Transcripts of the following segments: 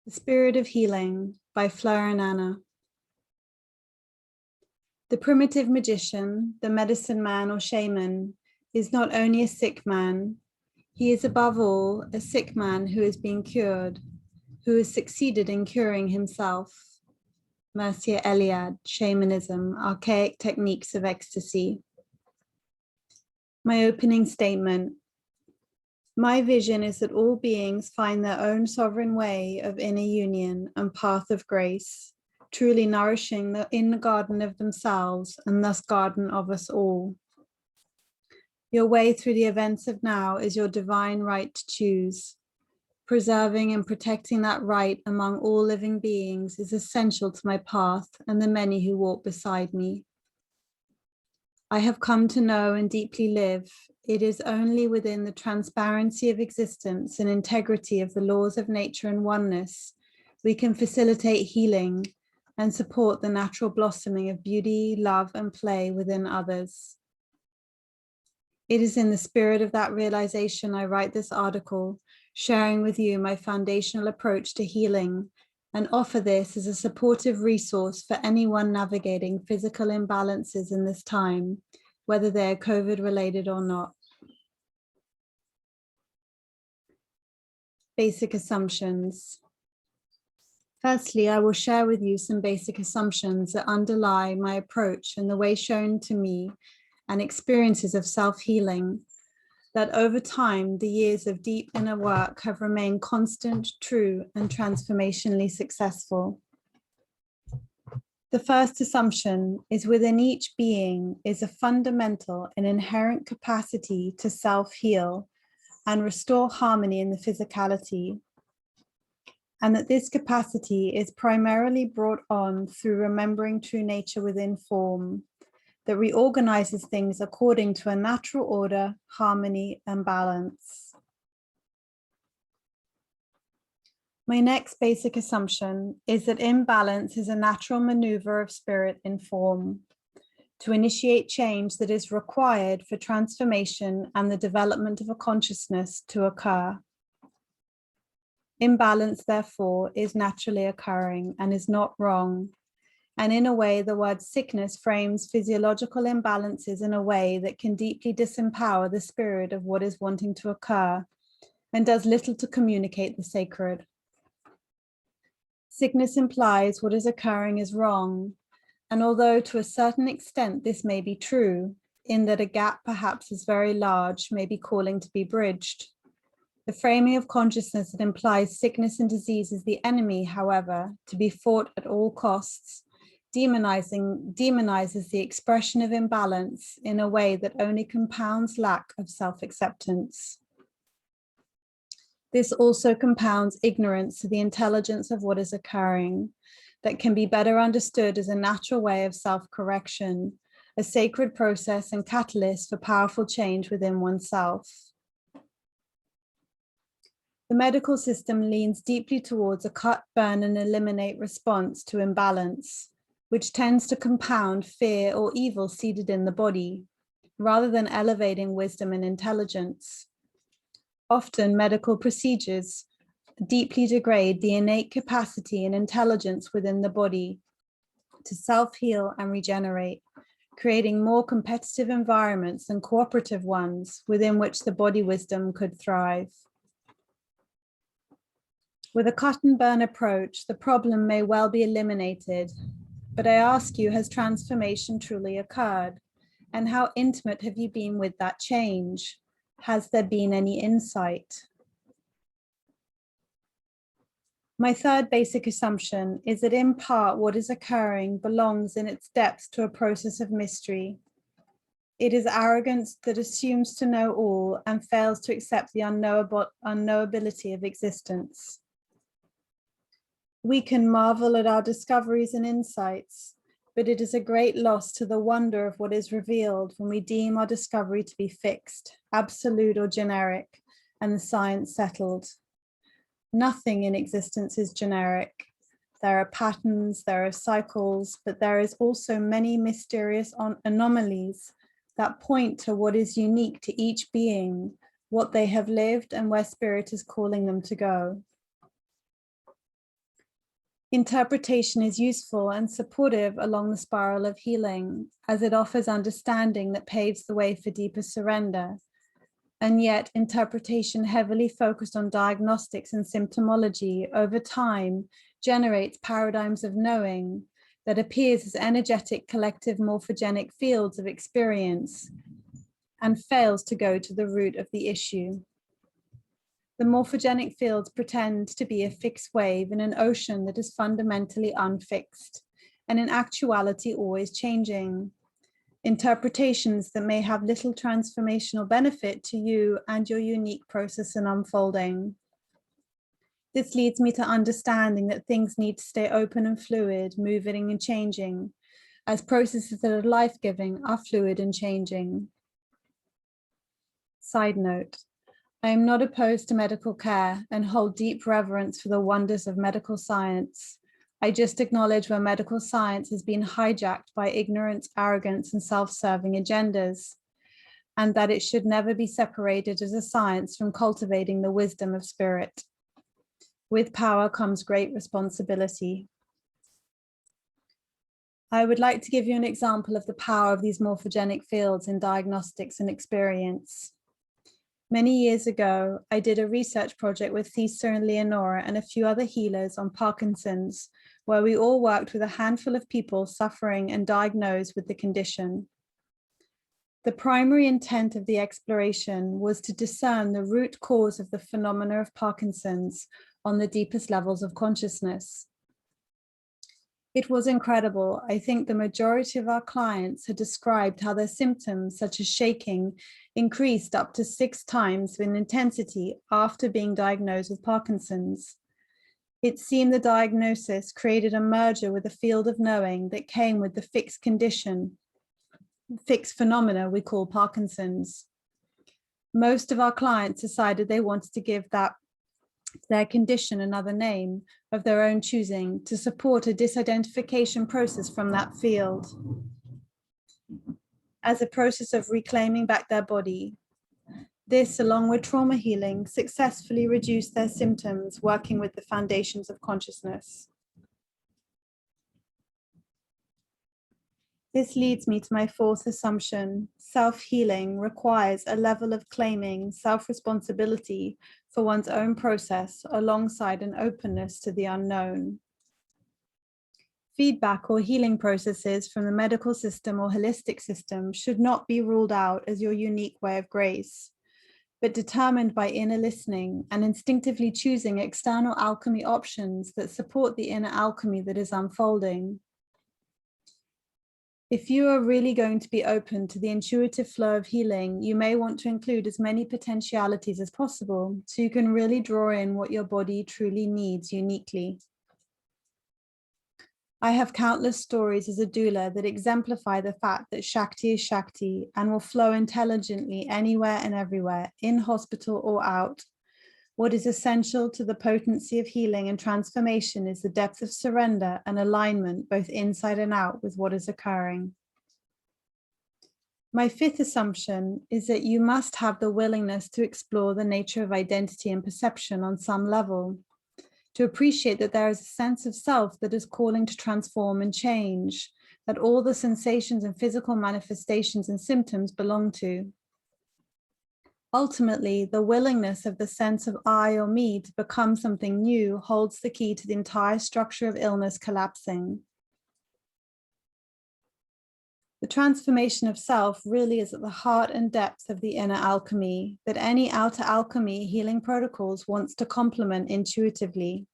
The Spirit of Healing by Fleur and Anna. The primitive magician, the medicine man or shaman, is not only a sick man, he is above all a sick man who is being cured, who has succeeded in curing himself. Mircea Eliade, Shamanism, Archaic Techniques of Ecstasy. My opening statement. My vision is that all beings find their own sovereign way of inner union and path of grace, truly nourishing the inner garden of themselves and thus garden of us all. Your way through the events of now is your divine right to choose. Preserving and protecting that right among all living beings is essential to my path and the many who walk beside me. I have come to know and deeply live. It is only within the transparency of existence and integrity of the laws of nature and oneness we can facilitate healing and support the natural blossoming of beauty, love, and play within others. It is in the spirit of that realization I write this article, sharing with you my foundational approach to healing, and offer this as a supportive resource for anyone navigating physical imbalances in this time, whether they are COVID-related or not. Basic assumptions. Firstly, I will share with you some basic assumptions that underlie my approach and the way shown to me and experiences of self-healing, that over time, the years of deep inner work have remained constant, true, and transformationally successful. The first assumption is within each being is a fundamental and inherent capacity to self-heal and restore harmony in the physicality, and that this capacity is primarily brought on through remembering true nature within form, that reorganizes things according to a natural order, harmony, and balance. My next basic assumption is that imbalance is a natural maneuver of spirit in form to initiate change that is required for transformation and the development of a consciousness to occur. Imbalance, therefore, is naturally occurring and is not wrong. And in a way, the word sickness frames physiological imbalances in a way that can deeply disempower the spirit of what is wanting to occur and does little to communicate the sacred. Sickness implies what is occurring is wrong, and although to a certain extent this may be true, in that a gap perhaps is very large, may be calling to be bridged, the framing of consciousness that implies sickness and disease is the enemy, however, to be fought at all costs, demonizes the expression of imbalance in a way that only compounds lack of self-acceptance. This also compounds ignorance to the intelligence of what is occurring, that can be better understood as a natural way of self-correction, a sacred process and catalyst for powerful change within oneself. The medical system leans deeply towards a cut, burn, and eliminate response to imbalance, which tends to compound fear or evil seated in the body, rather than elevating wisdom and intelligence. Often, medical procedures deeply degrade the innate capacity and intelligence within the body to self-heal and regenerate, creating more competitive environments than cooperative ones within which the body wisdom could thrive. With a cut and burn approach, the problem may well be eliminated, but I ask you, has transformation truly occurred? And how intimate have you been with that change? Has there been any insight? My third basic assumption is that in part what is occurring belongs in its depths to a process of mystery. It is arrogance that assumes to know all and fails to accept the unknowability of existence. We can marvel at our discoveries and insights, but it is a great loss to the wonder of what is revealed when we deem our discovery to be fixed, absolute, or generic, and the science settled. Nothing in existence is generic. There are patterns, there are cycles, but there is also many mysterious anomalies that point to what is unique to each being, what they have lived, and where spirit is calling them to go. Interpretation is useful and supportive along the spiral of healing, as it offers understanding that paves the way for deeper surrender. And yet, interpretation heavily focused on diagnostics and symptomology over time generates paradigms of knowing that appears as energetic collective morphogenic fields of experience and fails to go to the root of the issue. The morphogenic fields pretend to be a fixed wave in an ocean that is fundamentally unfixed, and in actuality always changing. Interpretations that may have little transformational benefit to you and your unique process in unfolding. This leads me to understanding that things need to stay open and fluid, moving and changing, as processes that are life-giving are fluid and changing. Side note, I am not opposed to medical care and hold deep reverence for the wonders of medical science. I just acknowledge where medical science has been hijacked by ignorance, arrogance, and self-serving agendas, and that it should never be separated as a science from cultivating the wisdom of spirit. With power comes great responsibility. I would like to give you an example of the power of these morphogenic fields in diagnostics and experience. Many years ago, I did a research project with Thessa and Leonora and a few other healers on Parkinson's, where we all worked with a handful of people suffering and diagnosed with the condition. The primary intent of the exploration was to discern the root cause of the phenomena of Parkinson's on the deepest levels of consciousness. It was incredible. I think the majority of our clients had described how their symptoms, such as shaking, increased up to 6 times in intensity after being diagnosed with Parkinson's. It seemed the diagnosis created a merger with a field of knowing that came with the fixed condition, fixed phenomena we call Parkinson's. Most of our clients decided they wanted to give their condition another name of their own choosing to support a disidentification process from that field as a process of reclaiming back their body. This, along with trauma healing, successfully reduced their symptoms, working with the foundations of consciousness. This leads me to my fourth assumption. Self-healing requires a level of claiming self-responsibility for one's own process alongside an openness to the unknown. Feedback or healing processes from the medical system or holistic system should not be ruled out as your unique way of grace, but determined by inner listening and instinctively choosing external alchemy options that support the inner alchemy that is unfolding. If you are really going to be open to the intuitive flow of healing, you may want to include as many potentialities as possible so you can really draw in what your body truly needs uniquely. I have countless stories as a doula that exemplify the fact that Shakti is Shakti and will flow intelligently anywhere and everywhere, in hospital or out. What is essential to the potency of healing and transformation is the depth of surrender and alignment, both inside and out, with what is occurring. My fifth assumption is that you must have the willingness to explore the nature of identity and perception on some level, to appreciate that there is a sense of self that is calling to transform and change, that all the sensations and physical manifestations and symptoms belong to. Ultimately, the willingness of the sense of I or me to become something new holds the key to the entire structure of illness collapsing. The transformation of self really is at the heart and depth of the inner alchemy that any outer alchemy healing protocols wants to complement intuitively.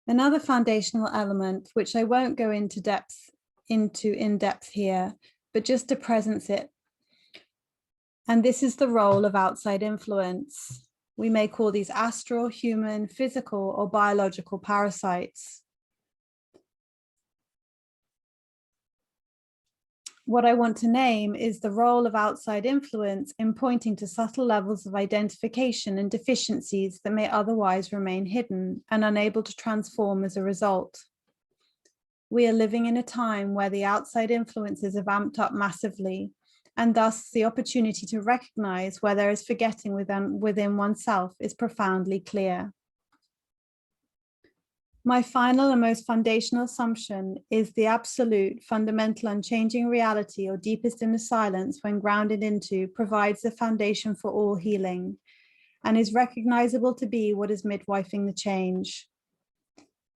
Another foundational element, which I won't go into in depth here, but just to presence it. And this is the role of outside influence. We may call these astral, human, physical, or biological parasites. What I want to name is the role of outside influence in pointing to subtle levels of identification and deficiencies that may otherwise remain hidden and unable to transform as a result. We are living in a time where the outside influences have amped up massively, and thus the opportunity to recognize where there is forgetting within oneself is profoundly clear. My final and most foundational assumption is the absolute, fundamental, unchanging reality or deepest inner silence, when grounded into, provides the foundation for all healing and is recognizable to be what is midwifing the change.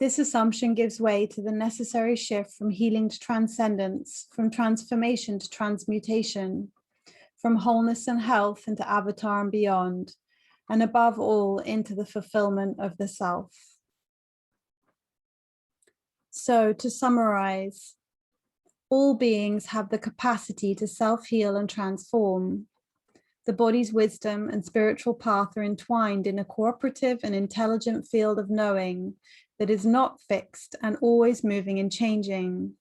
This assumption gives way to the necessary shift from healing to transcendence, from transformation to transmutation, from wholeness and health into avatar and beyond, and above all, into the fulfillment of the self. So to summarize, all beings have the capacity to self-heal and transform. The body's wisdom and spiritual path are entwined in a cooperative and intelligent field of knowing that is not fixed and always moving and changing.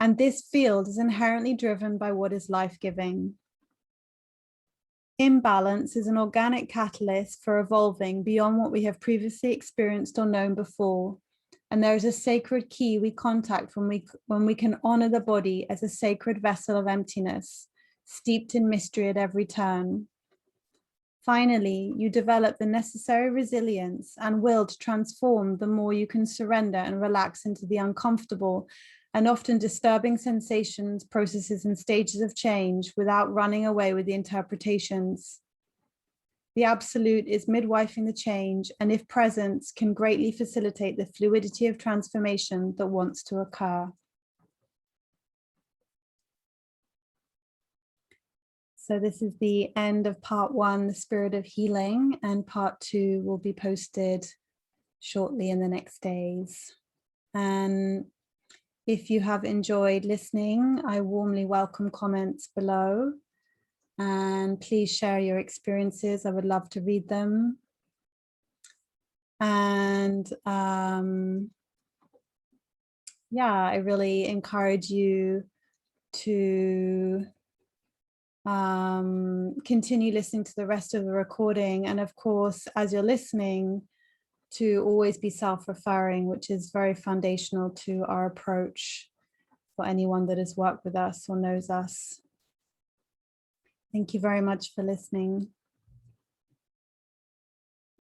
And this field is inherently driven by what is life-giving. Imbalance is an organic catalyst for evolving beyond what we have previously experienced or known before. And there is a sacred key we contact when we can honor the body as a sacred vessel of emptiness, steeped in mystery at every turn. Finally, you develop the necessary resilience and will to transform the more you can surrender and relax into the uncomfortable and often disturbing sensations, processes, and stages of change without running away with the interpretations. The absolute is midwifing the change, and if present, can greatly facilitate the fluidity of transformation that wants to occur. So this is the end of part 1, the spirit of healing, and part 2 will be posted shortly in the next days. And if you have enjoyed listening, I warmly welcome comments below. And please share your experiences. I would love to read them. And yeah, I really encourage you to continue listening to the rest of the recording. And of course, as you're listening, to always be self-referring, which is very foundational to our approach for anyone that has worked with us or knows us. Thank you very much for listening.